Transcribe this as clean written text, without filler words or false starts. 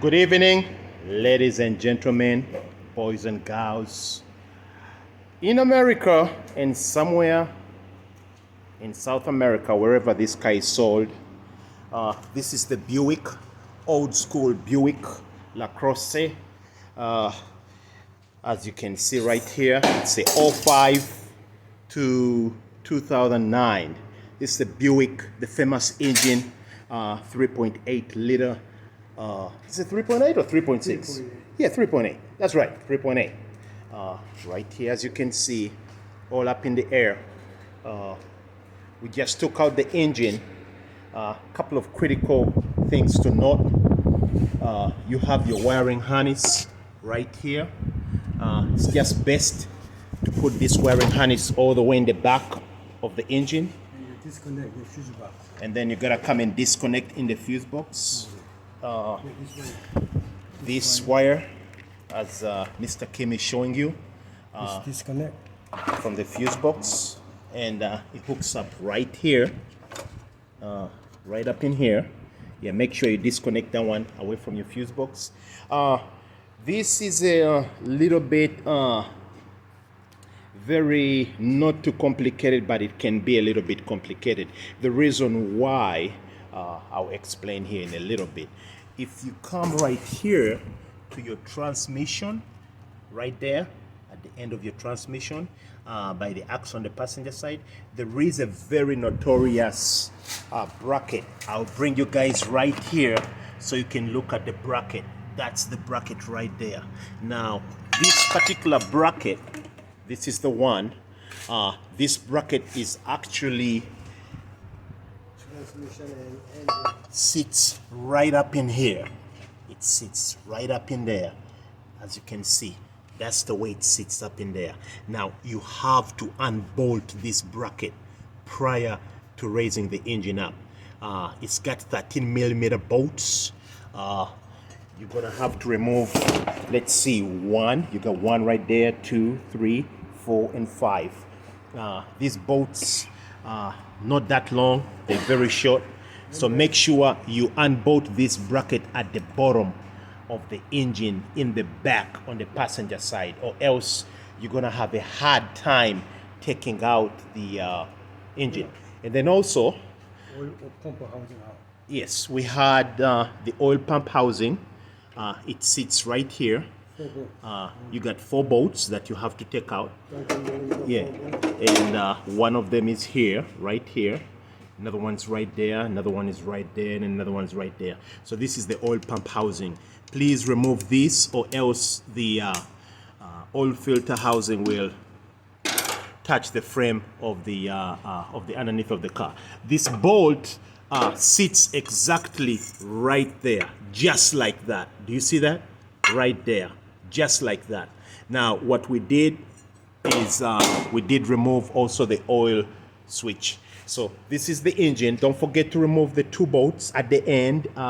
Good evening, ladies and gentlemen, boys and girls. In America and somewhere in South America, wherever this car is sold, this is the Buick, old school Buick Lacrosse. As you can see right here, it's a 05 to 2009. This is the Buick, the famous engine, 3.8 liter. Is it 3.8 or 3.6? Yeah, 3.8. That's right, 3.8. Right here, as you can see, all up in the air. We just took out the engine. A couple of critical things to note. You have your wiring harness right here. It's just best to put this wiring harness all the way in the back of the engine. And you disconnect the fuse box. And then you gotta come and disconnect in the fuse box. This wire, as Mr. Kim is showing you, Disconnect. from the fuse box, and it hooks up right here, right up in here. Yeah, make sure you disconnect that one away from your fuse box. This is a little bit very not too complicated, but it can be a little bit complicated. The reason why, I'll explain here in a little bit. If you come right here to your transmission, right there at the end of your transmission, by the axe on the passenger side, there is a very notorious bracket. I'll bring you guys right here so you can look at the bracket. That's the bracket right there. Now, this particular bracket, this is the one. This bracket is actually Transmission and engine. sits right up in here. It sits right up in there. As you can see, that's the way it sits up in there. Now, you have to unbolt this bracket prior to raising the engine up. It's got 13mm bolts. You're gonna have to remove, let's see, one. You got one right there, 2, 3, 4, and 5. These bolts are not that long, they're very short. So make sure you unbolt this bracket at the bottom of the engine in the back on the passenger side, or else you're gonna have a hard time taking out the engine. And then also, Oil pump housing out. yes, we had the oil pump housing. It sits right here. You got 4 bolts that you have to take out. Yeah, and one of them is here, right here. Another one's right there. Another one is right there, and another one's right there. So this is the oil pump housing. Please remove this, or else the oil filter housing will touch the frame of the underneath of the car. This bolt sits exactly right there, just like that. Do you see that? Right there, just like that. Now, what we did is we did remove also the oil switch. So this is the engine. Don't forget to remove the 2 bolts at the end.